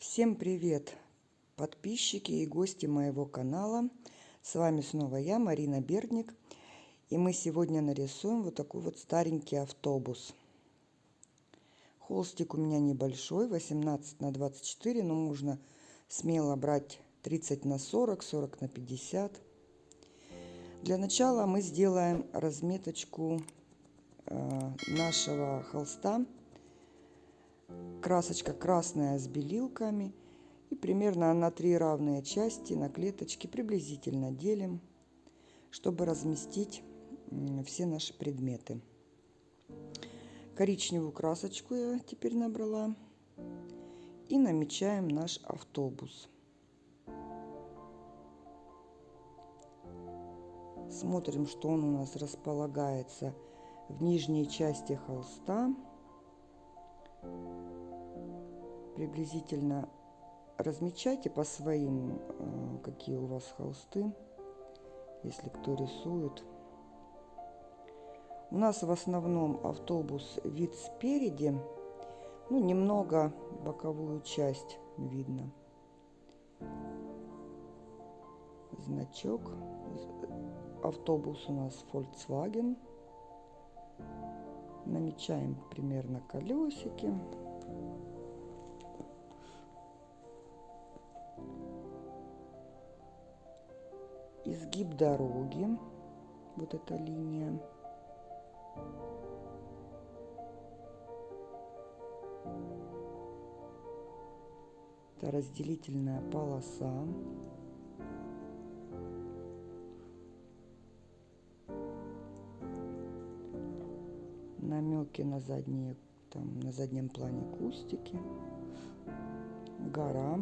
Всем привет, подписчики и гости моего канала. С вами снова я, Марина Бердник. И мы сегодня нарисуем вот такой вот старенький автобус. Холстик у меня небольшой, 18 на 24, но можно смело брать 30 на 40, 40 на 50. Для начала мы сделаем разметочку нашего холста. Красочка красная с белилками. И примерно на 3 равные части, на клеточки приблизительно делим, чтобы разместить все наши предметы. Коричневую красочку я теперь набрала. И намечаем наш автобус. Смотрим, что он у нас располагается в нижней части холста. Приблизительно размечайте по своим, какие у вас холсты, если кто рисует. У нас в основном автобус вид спереди, ну немного боковую часть видно. Значок. Автобус у нас Volkswagen. Намечаем примерно колесики. Изгиб дороги, вот эта линия. Это разделительная полоса. Намеки на задние, там на заднем плане кустики, гора.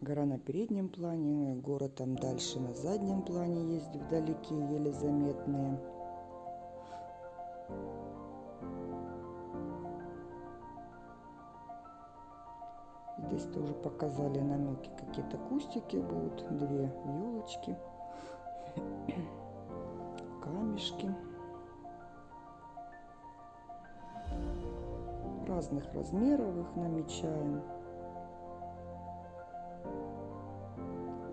Гора на переднем плане, город там дальше на заднем плане есть вдалеке, еле заметные. Здесь тоже показали намеки, какие-то кустики будут, 2 елочки, камешки разных размеров, их намечаем.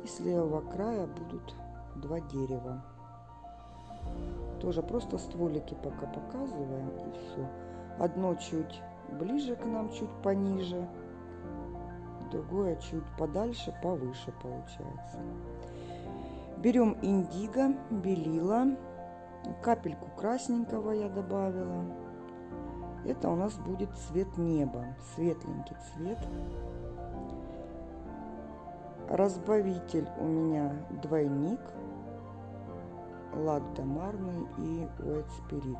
И с левого края будут 2 дерева. Тоже просто стволики пока показываем, и все. Одно чуть ближе к нам, чуть пониже, другое чуть подальше, повыше получается. Берем индиго, белила, капельку красненького я добавила. Это у нас будет цвет неба, светленький цвет. Разбавитель у меня двойник, лак домарный и White Spirit.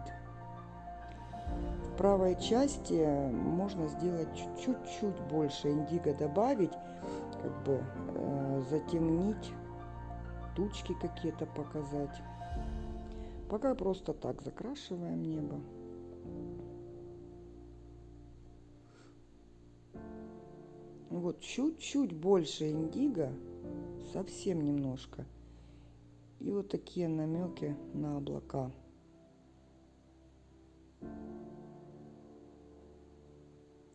В правой части можно сделать чуть-чуть больше индиго добавить, как бы затемнить, тучки какие-то показать. Пока просто так закрашиваем небо. Вот чуть-чуть больше индиго, совсем немножко. И вот такие намеки на облака.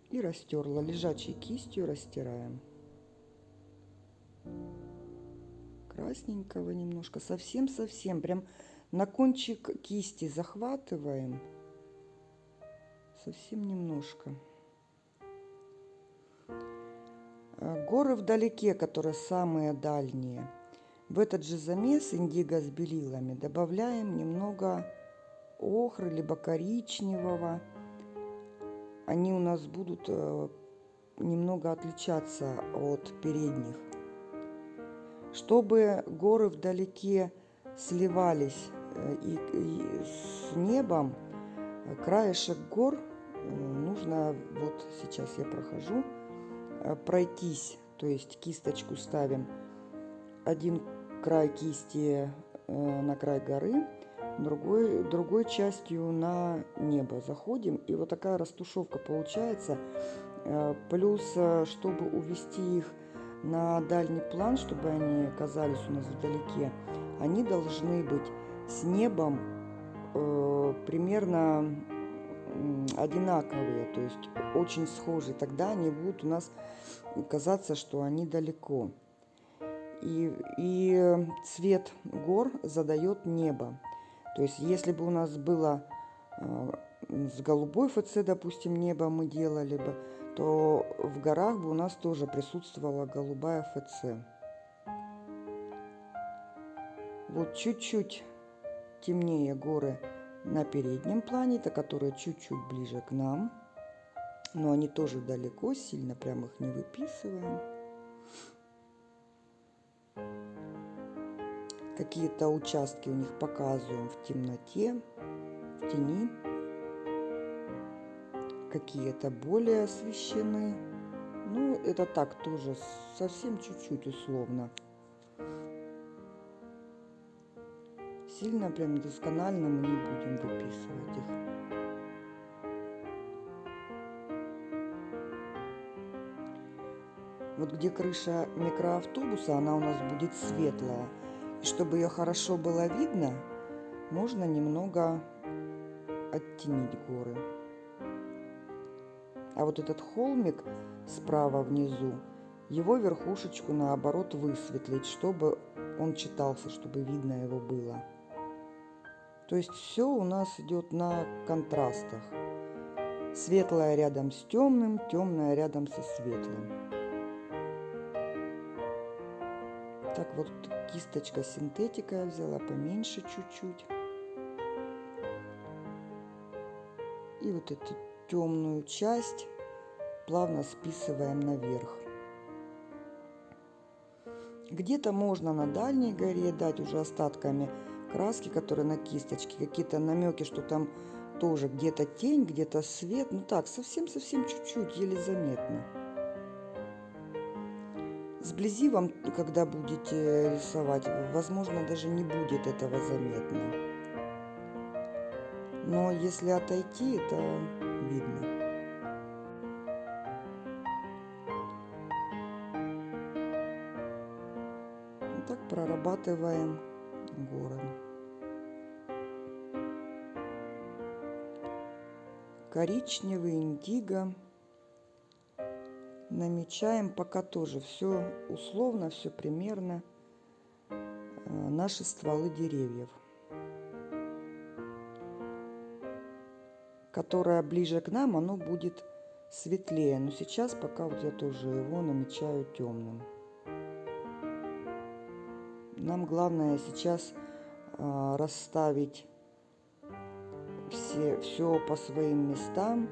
И растерла. Лежачей кистью растираем. Красненького немножко. Совсем-совсем. Прям на кончик кисти захватываем. Совсем немножко. Горы вдалеке, которые самые дальние. В этот же замес индиго с белилами добавляем немного охры, либо коричневого. Они у нас будут немного отличаться от передних. Чтобы горы вдалеке сливались и с небом, краешек гор нужно, вот сейчас я прохожу, пройтись, то есть кисточку ставим, один край кисти на край горы, другой частью на небо заходим, и вот такая растушевка получается. Плюс, чтобы увести их на дальний план, чтобы они казались у нас вдалеке, они должны быть с небом примерно одинаковые, то есть очень схожи. Тогда они будут у нас казаться, что они далеко. И цвет гор задает небо. То есть если бы у нас было с голубой ФЦ, допустим, небо мы делали бы, то в горах бы у нас тоже присутствовала голубая ФЦ. Вот чуть-чуть темнее горы на переднем плане, это которые чуть-чуть ближе к нам. Но они тоже далеко, сильно прям их не выписываем. Какие-то участки у них показываем в темноте, в тени. Какие-то более освещены. Ну, это так тоже, совсем чуть-чуть условно. Сильно прям досконально мы не будем выписывать их. Вот где крыша микроавтобуса, она у нас будет светлая. И чтобы ее хорошо было видно, можно немного оттенить горы. А вот этот холмик справа внизу, его верхушечку наоборот высветлить, чтобы он читался, чтобы видно его было. То есть все у нас идет на контрастах. Светлое рядом с темным, темное рядом со светлым. Так вот кисточка синтетика я взяла поменьше чуть-чуть. И вот эту темную часть плавно списываем наверх. Где-то можно на дальней горе дать уже остатками краски, которые на кисточке, какие-то намеки, что там тоже где-то тень, где-то свет. Ну так, совсем-совсем чуть-чуть, еле заметно. Сблизи вам, когда будете рисовать, возможно, даже не будет этого заметно. Но если отойти, это видно. Вот так прорабатываем горы. Коричневый, индиго. Намечаем пока тоже все условно, все примерно. Наши стволы деревьев. Которое ближе к нам, оно будет светлее. Но сейчас пока вот я тоже его намечаю темным. Нам главное сейчас расставить все по своим местам,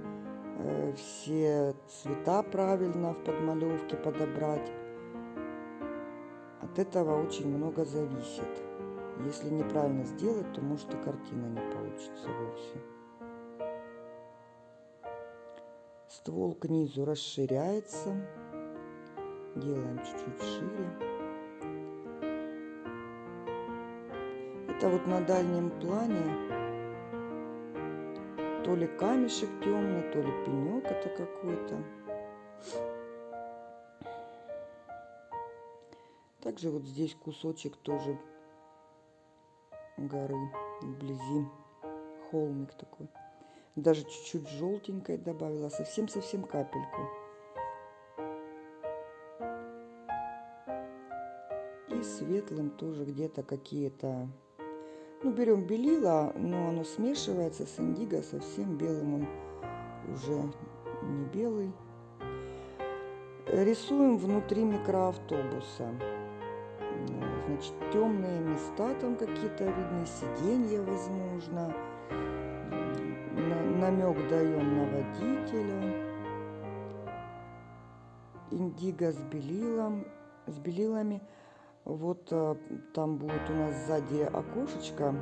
все цвета правильно в подмалевке подобрать. От этого очень много зависит. Если неправильно сделать, то может и картина не получится вовсе. Ствол к низу расширяется. Делаем чуть-чуть шире. Это вот на дальнем плане то ли камешек темный, то ли пенек это какой-то. Также вот здесь кусочек тоже горы вблизи, холмик такой. Даже чуть-чуть желтенькой добавила, совсем-совсем капельку. И светлым тоже где-то какие-то... Ну, берем белила, но оно смешивается с индиго, совсем белым он уже не белый. Рисуем внутри микроавтобуса. Значит, темные места там какие-то видны, сиденья, возможно. Намек даем на водителя. Индиго с белилами. Вот там будет у нас сзади окошечко.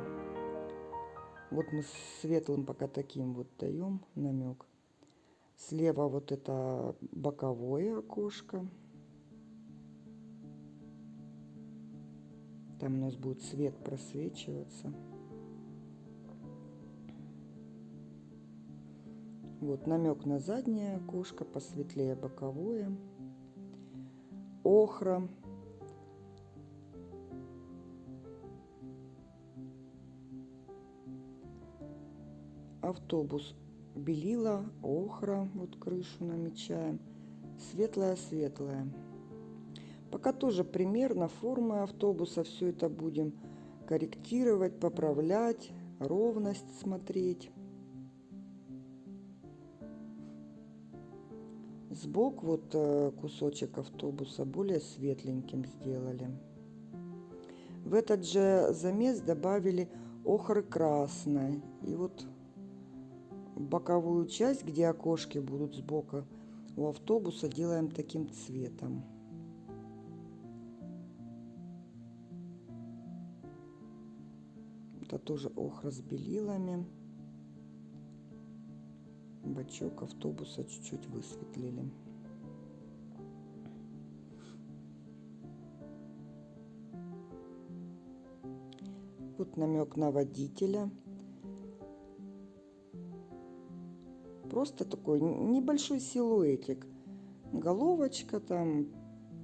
Вот мы светлым пока таким вот даем намек. Слева вот это боковое окошко. Там у нас будет свет просвечиваться. Вот намек на заднее окошко, посветлее боковое. Охра. Автобус белила, охра, вот крышу намечаем, светлая-светлая. Пока тоже примерно формы автобуса все это будем корректировать, поправлять, ровность смотреть. Сбоку вот кусочек автобуса более светленьким сделали. В этот же замес добавили охры красной. И вот боковую часть, где окошки будут сбоку у автобуса, делаем таким цветом. Это тоже охра с белилами. Бачок автобуса чуть-чуть высветлили. Вот намек на водителя. Просто такой небольшой силуэтик. Головочка, там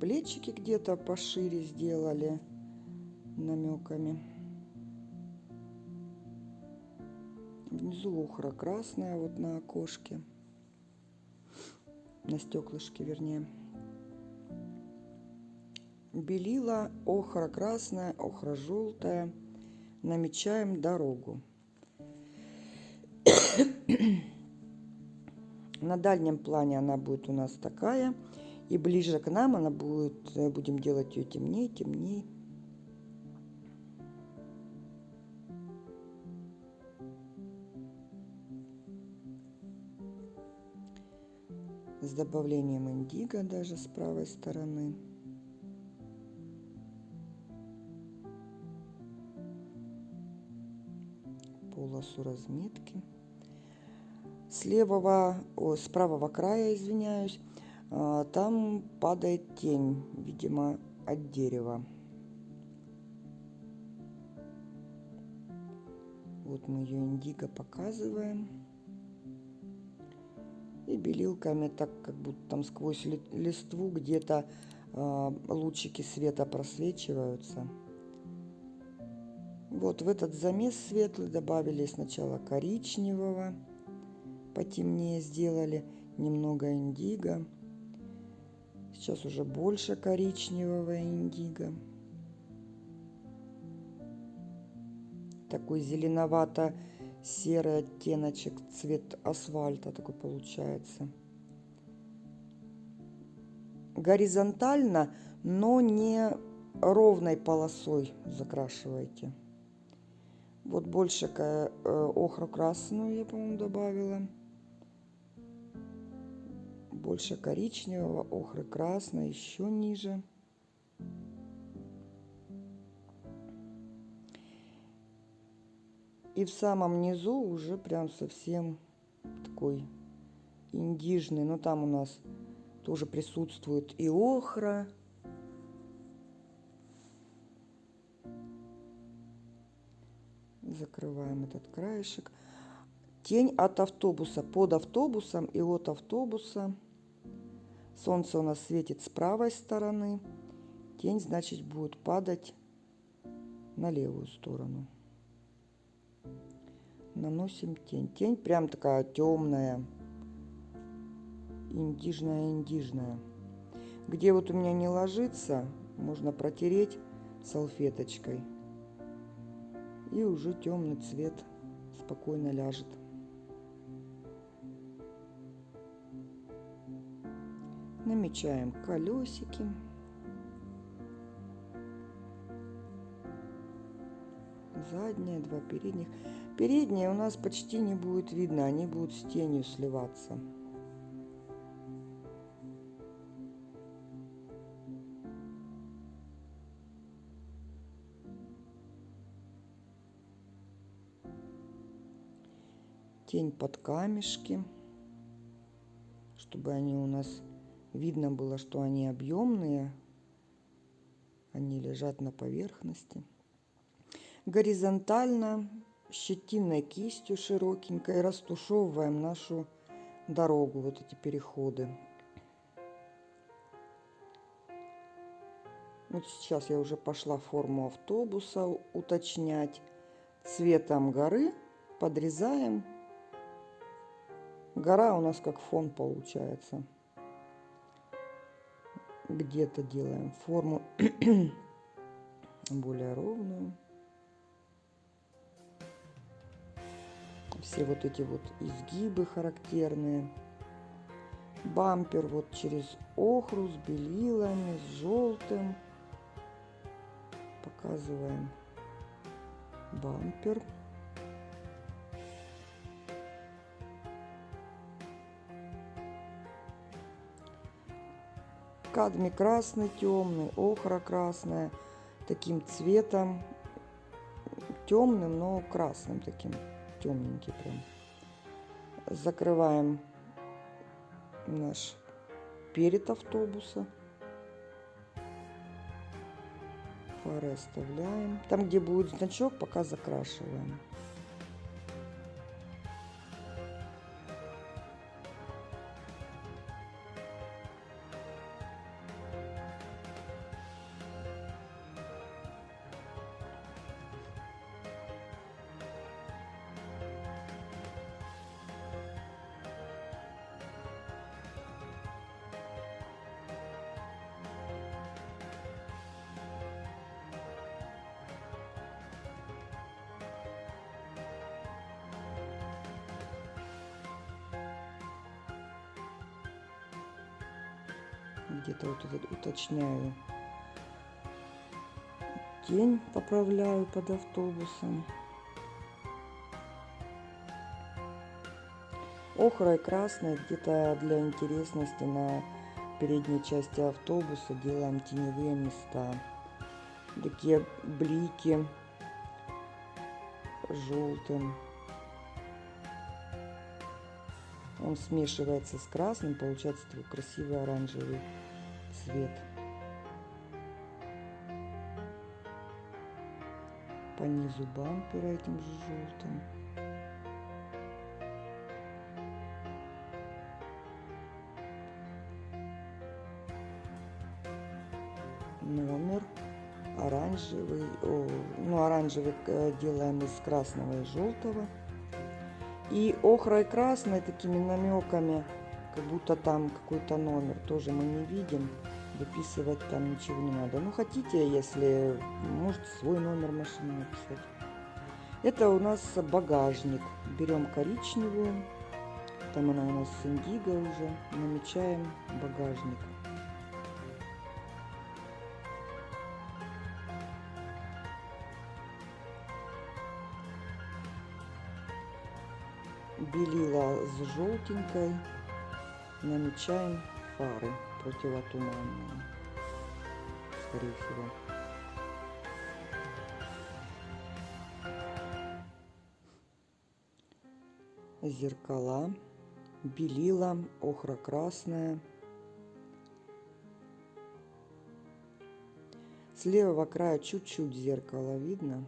плечики где-то пошире сделали намеками. Внизу охра красная вот на окошке, на стеклышке вернее. Белила, охра красная, охра желтая. Намечаем дорогу. На дальнем плане она будет у нас такая. И ближе к нам она будет, будем делать ее темнее, темнее. С добавлением индиго даже с правой стороны. Полосу разметки. С правого края, извиняюсь, там падает тень, видимо, от дерева. Вот мы ее индиго показываем. И белилками, так как будто там сквозь листву где-то лучики света просвечиваются. Вот в этот замес светлый добавили сначала коричневого, потемнее сделали, немного индиго. Сейчас уже больше коричневого индиго. Такой зеленовато-серый оттеночек, цвет асфальта такой получается. Горизонтально, но не ровной полосой закрашивайте. Вот больше охру красную я, по-моему, добавила. Больше коричневого, охры красной, еще ниже. И в самом низу уже прям совсем такой индижный. Но там у нас тоже присутствует и охра. Закрываем этот краешек. Тень от автобуса, под автобусом и от автобуса. Солнце у нас светит с правой стороны. Тень, значит, будет падать на левую сторону. Наносим тень. Тень прям такая темная, индижная. Где вот у меня не ложится, можно протереть салфеточкой. И уже темный цвет спокойно ляжет. Намечаем колесики. Задние, два передних. Передние у нас почти не будет видно, они будут с тенью сливаться. Тень под камешки, чтобы они у нас видно было, что они объемные, они лежат на поверхности. Горизонтально щетинной кистью широкенькой растушевываем нашу дорогу, вот эти переходы. Вот сейчас я уже пошла форму автобуса уточнять. Цветом горы подрезаем Гора у нас как фон получается. Где-то делаем форму более ровную. Все вот эти вот изгибы характерные. Бампер вот через охру с белилами, с желтым. Показываем бампер. Кадмий красный темный, охра красная, таким цветом темным, но красным таким, темненький прям. Закрываем наш перед автобуса. Фары оставляем. Там, где будет значок, пока закрашиваем. Где-то вот этот уточняю. Тень поправляю под автобусом. Охра и красный где-то для интересности на передней части автобуса делаем теневые места. Такие блики желтым. Он смешивается с красным, получается такой красивый оранжевый цвет. По низу бампера этим же желтым. Номер оранжевый, оранжевый делаем из красного и желтого. И охра и красный такими намеками, как будто там какой-то номер, тоже мы не видим. Выписывать там ничего не надо. Ну, хотите, если можете свой номер машины написать. Это у нас багажник. Берем коричневую, там она у нас с индиго уже, намечаем багажник. Белила с желтенькой, намечаем фары противотуманные, скорее всего. Зеркала, белила, охра красная. С левого края чуть-чуть зеркало видно.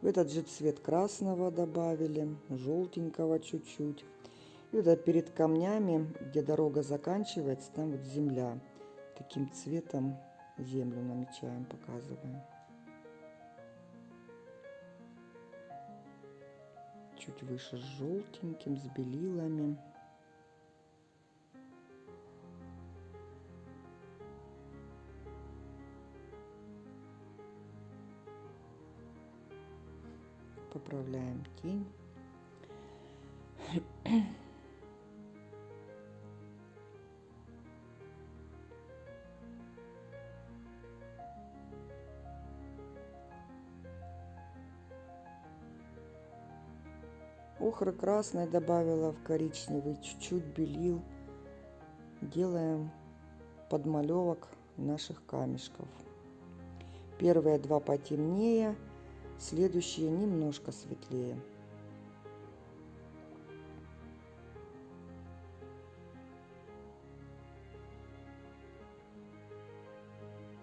В этот же цвет красного добавили, желтенького чуть-чуть. И вот перед камнями, где дорога заканчивается, там вот земля. Таким цветом землю намечаем, показываем. Чуть выше с желтеньким, с белилами. Поправляем тень. Охры красной добавила в коричневый, чуть-чуть белил. Делаем подмалевок наших камешков. Первые два потемнее, следующие немножко светлее.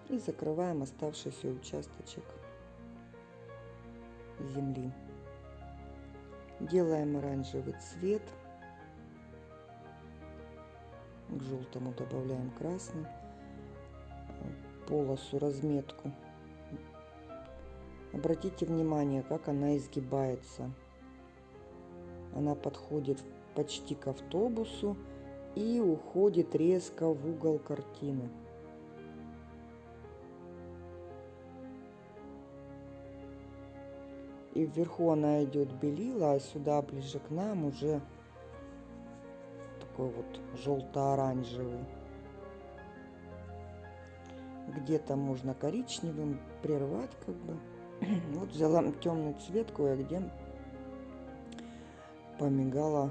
И закрываем оставшийся участочек земли. Делаем оранжевый цвет. К желтому добавляем красный. Полосу, разметку. Обратите внимание, как она изгибается. Она подходит почти к автобусу и уходит резко в угол картины. И вверху она идет белила, а сюда ближе к нам уже такой вот желто-оранжевый. Где-то можно коричневым прервать как бы. Вот взяла темный цвет, кое-где помигала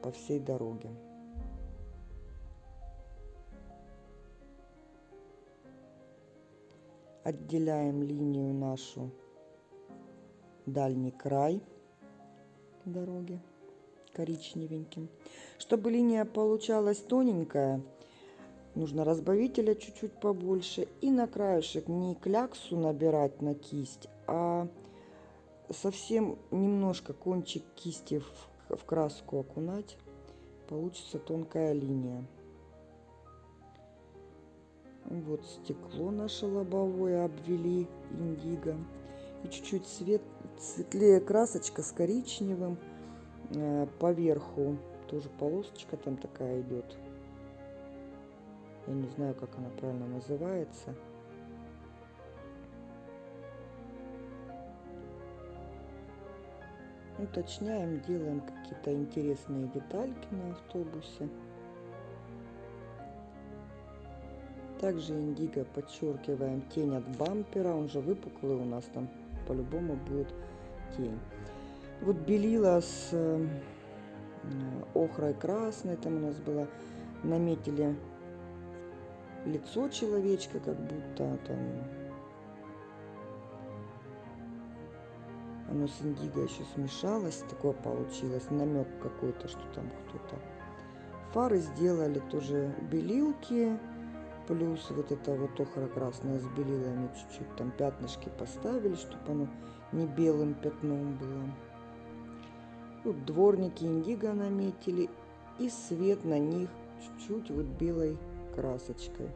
по всей дороге. Отделяем линию нашу, дальний край дороги коричневеньким. Чтобы линия получалась тоненькая, нужно разбавителя чуть-чуть побольше и на краешек не кляксу набирать на кисть, а совсем немножко кончик кисти в краску окунать. Получится тонкая линия. Вот стекло наше лобовое обвели индиго. И чуть-чуть светлее красочка с коричневым. Поверху тоже полосочка там такая идет. Я не знаю, как она правильно называется. Уточняем, делаем какие-то интересные детальки на автобусе. Также индиго подчеркиваем тень от бампера, он же выпуклый у нас, там по-любому будет тень. Вот белила с охрой красной, там у нас было, наметили лицо человечка, как будто там оно с индиго еще смешалось, такое получилось, намек какой-то, что там кто-то. Фары сделали тоже белилки, плюс вот это вот охра красная с белилами, чуть-чуть там пятнышки поставили, чтобы оно не белым пятном было. Вот дворники индиго наметили, и свет на них чуть-чуть вот белой красочкой.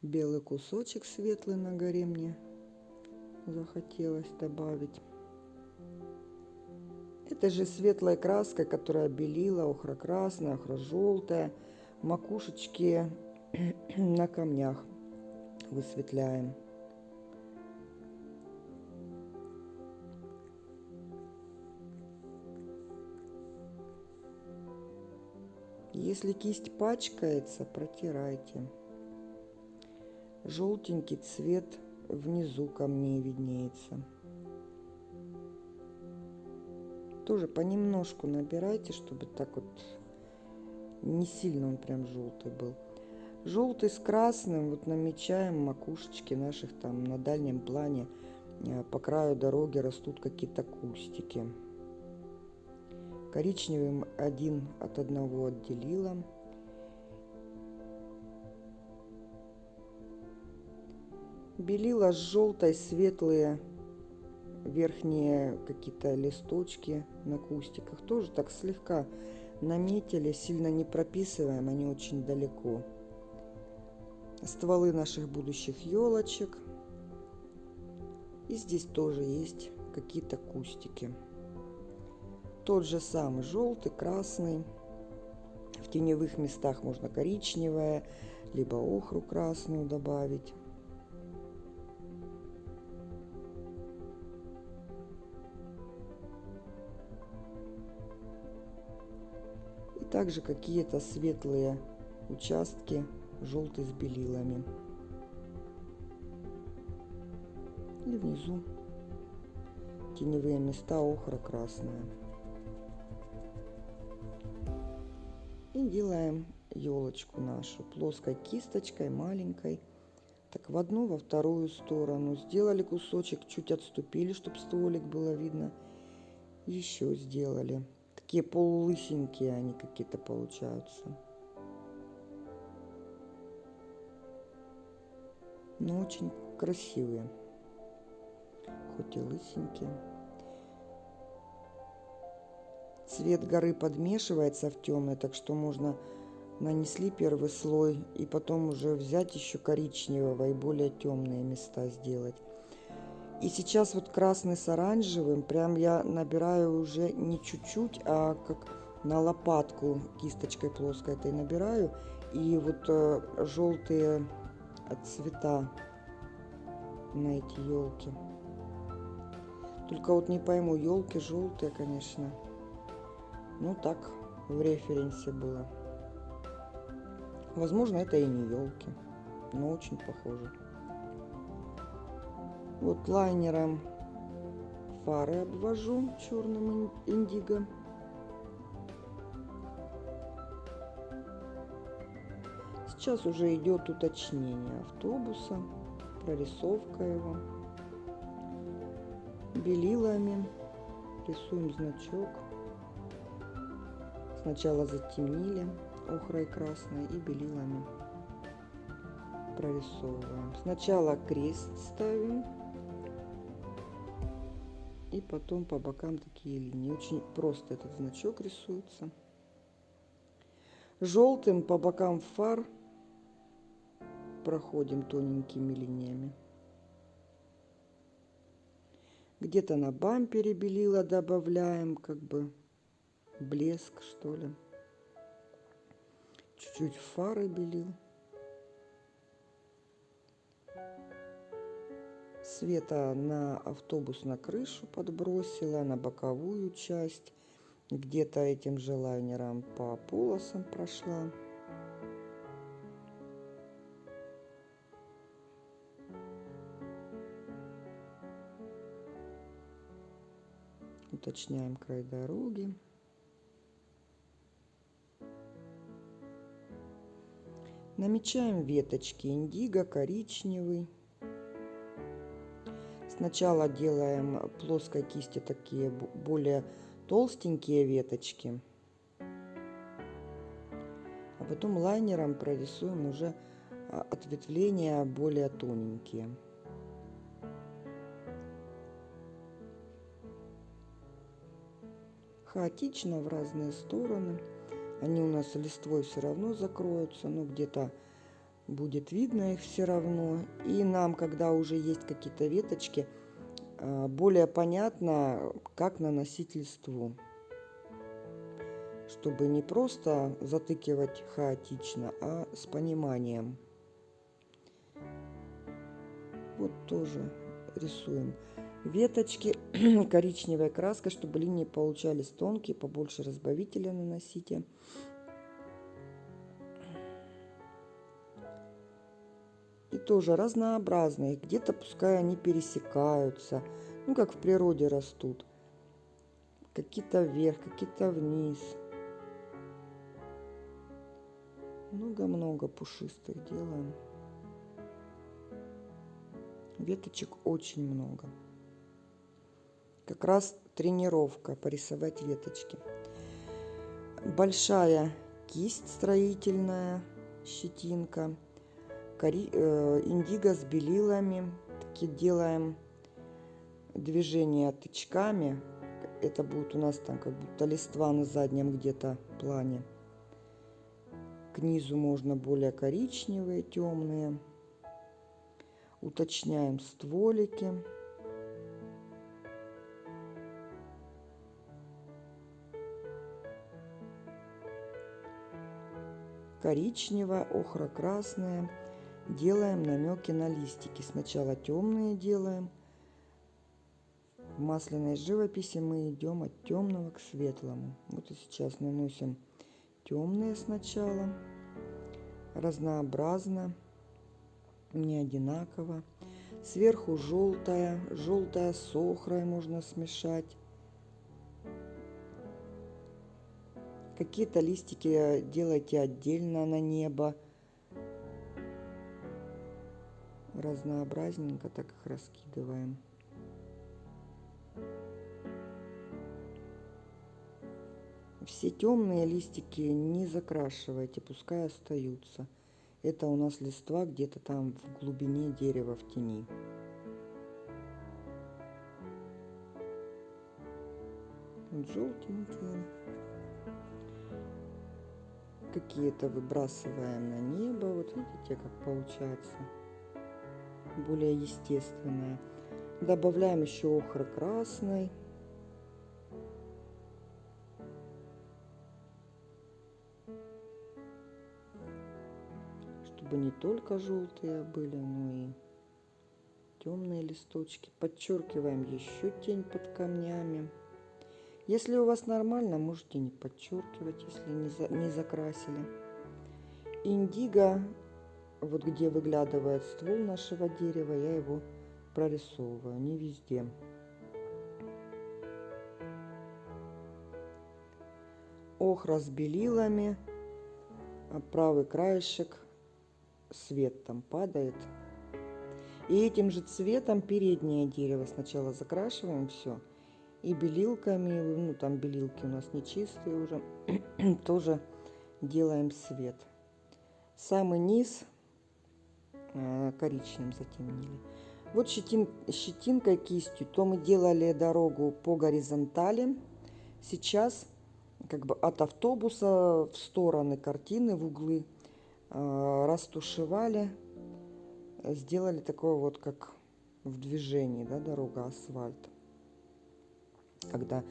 Белый кусочек светлый на горе мне захотелось добавить. Это же светлой краской, которая белила, охра красная, охра желтая, макушечки на камнях высветляем. Если кисть пачкается, протирайте. Желтенький цвет внизу камней виднеется. Тоже понемножку набирайте, чтобы так вот не сильно он прям желтый был. Желтый с красным вот намечаем макушечки наших там на дальнем плане. По краю дороги растут какие-то кустики. Коричневым один от одного отделила. Белила с желтой светлые верхние какие-то листочки на кустиках. Тоже так слегка наметили, сильно не прописываем, они очень далеко. Стволы наших будущих елочек. И здесь тоже есть какие-то кустики. Тот же самый желтый, красный. В теневых местах можно коричневое, либо охру красную добавить. И также какие-то светлые участки, желтый с белилами. И внизу теневые места, охра красная. И делаем елочку нашу плоской кисточкой, маленькой. Так в одну, во вторую сторону. Сделали кусочек, чуть отступили, чтобы стволик было видно. Еще сделали. Такие полулысенькие они какие-то получаются. Но очень красивые. Хоть и лысенькие. Цвет горы подмешивается в темный, так что можно нанесли первый слой и потом уже взять еще коричневого и более темные места сделать. И сейчас вот красный с оранжевым, прям я набираю уже не чуть-чуть, а как на лопатку кисточкой плоской этой набираю. И вот желтые цвета на эти елки. Только вот не пойму, елки желтые, конечно. Ну так, в референсе было. Возможно, это и не елки, но очень похоже. Вот лайнером фары обвожу черным индиго. Сейчас уже идет уточнение автобуса, прорисовка его. Белилами рисуем значок. Сначала затемнили охрой красной и белилами прорисовываем. Сначала крест ставим и потом по бокам такие линии. Очень просто этот значок рисуется. Желтым по бокам фар проходим тоненькими линиями. Где-то на бампере белила добавляем, как бы блеск, что ли. Чуть-чуть фары белил. Света на автобус, на крышу подбросила, на боковую часть. Где-то этим же лайнером по полосам прошла. Уточняем край дороги. Намечаем веточки индиго, коричневый. Сначала делаем плоской кистью такие более толстенькие веточки, а потом лайнером прорисуем уже ответвления более тоненькие. Хаотично в разные стороны. Они у нас листвой все равно закроются, но где-то будет видно их все равно. И нам, когда уже есть какие-то веточки, более понятно, как наносить листву. Чтобы не просто затыкивать хаотично, а с пониманием. Вот тоже рисуем веточки коричневой краской, чтобы линии получались тонкие, побольше разбавителя наносите. И тоже разнообразные, где-то пускай они пересекаются, ну как в природе растут. Какие-то вверх, какие-то вниз. Много-много пушистых делаем. Веточек очень много. Как раз тренировка порисовать веточки. Большая кисть строительная, щетинка. Индиго с белилами. Такие делаем движения тычками. Это будет у нас там как будто листва на заднем где-то плане. К низу можно более коричневые, темные. Уточняем стволики. Коричневая, охро-красная. Делаем намеки на листики. Сначала темные делаем. В масляной живописи мы идем от темного к светлому. Вот и сейчас наносим темные сначала. Разнообразно. Не одинаково. Сверху желтая. Желтая с охрой можно смешать. Какие-то листики делайте отдельно на небо. Разнообразненько так их раскидываем. Все темные листики не закрашивайте, пускай остаются. Это у нас листва где-то там в глубине дерева, в тени. Вот желтенькие. Какие-то выбрасываем на небо. Вот видите, как получается. Более естественное. Добавляем еще охры красной. Чтобы не только желтые были, но и темные листочки. Подчеркиваем еще тень под камнями. Если у вас нормально, можете не подчеркивать, если не закрасили. Индиго, вот где выглядывает ствол нашего дерева, я его прорисовываю, не везде. Охра с белилами, правый краешек, свет там падает. И этим же цветом переднее дерево сначала закрашиваем все. И белилками, ну там белилки у нас нечистые уже, тоже делаем свет. Самый низ коричневым затемнили. Вот щетинкой, кистью, то мы делали дорогу по горизонтали. Сейчас как бы от автобуса в стороны картины, в углы растушевали. Сделали такое вот как в движении, да, дорога, асфальт. Когда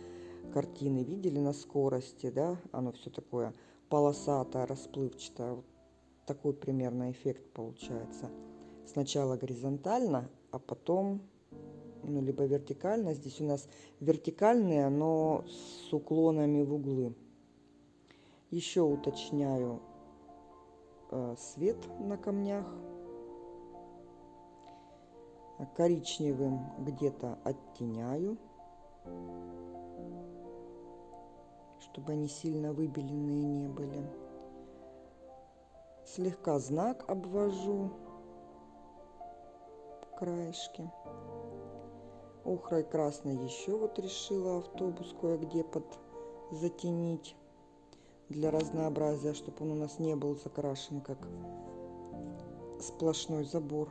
картины видели на скорости, да, оно все такое полосатое, расплывчатое. Вот такой примерно эффект получается. Сначала горизонтально, а потом, ну, либо вертикально. Здесь у нас вертикальные, но с уклонами в углы. Еще уточняю свет на камнях. Коричневым где-то оттеняю, чтобы они сильно выбеленные не были. Слегка знак обвожу краешки. Охрой красной еще вот решила автобус кое-где затенить для разнообразия, чтобы он у нас не был закрашен как сплошной забор.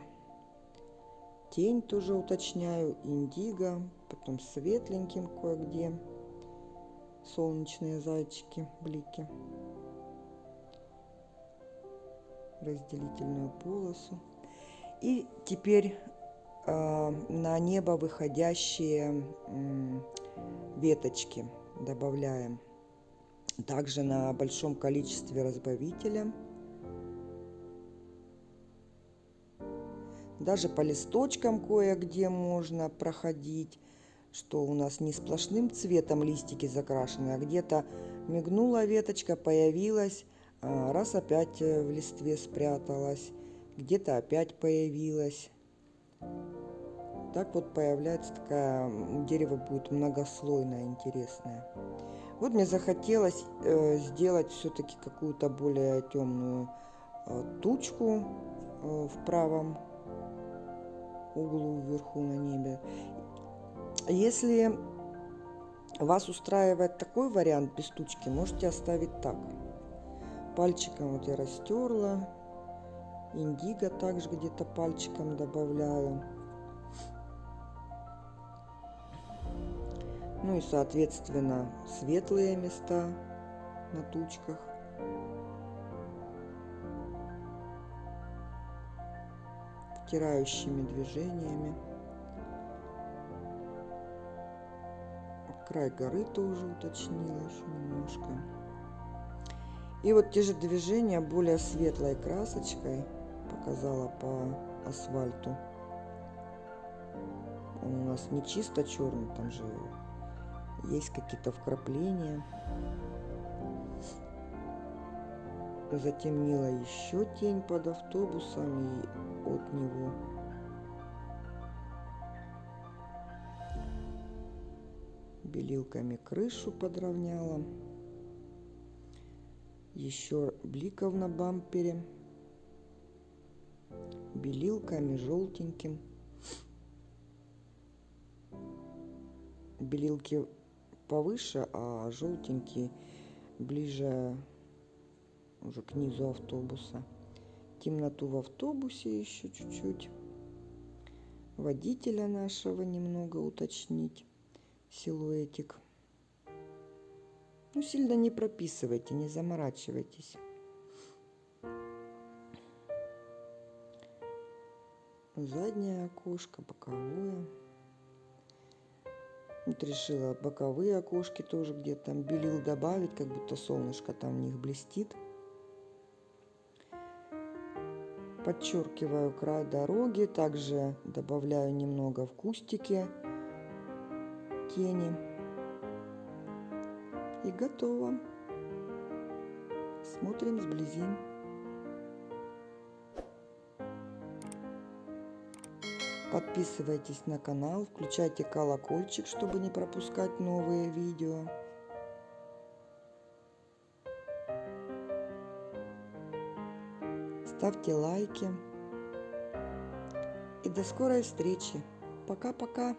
Тень тоже уточняю, индиго, потом светленьким кое-где, солнечные зайчики, блики, разделительную полосу. И теперь на небо выходящие веточки добавляем. Также на большом количестве разбавителя. Даже по листочкам кое-где можно проходить, что у нас не сплошным цветом листики закрашены, а где-то мигнула веточка, появилась, раз опять в листве спряталась, где-то опять появилась. Так вот появляется такая, дерево будет многослойное, интересное. Вот мне захотелось сделать все-таки какую-то более темную тучку в правом углу вверху на небе. Если вас устраивает такой вариант без тучки, можете оставить так. Пальчиком вот я растерла. Индиго также где-то пальчиком добавляю. Ну и соответственно светлые места на тучках. Втирающими движениями. Край горы тоже уточнила еще немножко. И вот те же движения более светлой красочкой показала по асфальту. Он у нас не чисто черный, там же есть какие-то вкрапления. Затемнила еще тень под автобусом и от него. Белилками крышу подровняла. Еще бликов на бампере. Белилками желтеньким. Белилки повыше, а желтенькие ближе уже к низу автобуса. Темноту в автобусе еще чуть-чуть. Водителя нашего немного уточнить. Силуэтик. Ну, сильно не прописывайте, не заморачивайтесь. Заднее окошко, боковое. Вот решила боковые окошки тоже где-то там белил добавить, как будто солнышко там в них блестит. Подчеркиваю край дороги, также добавляю немного в кустике тени. И готово. Смотрим сблизи. Подписывайтесь на канал, включайте колокольчик, чтобы не пропускать новые видео. Ставьте лайки. И до скорой встречи. Пока-пока.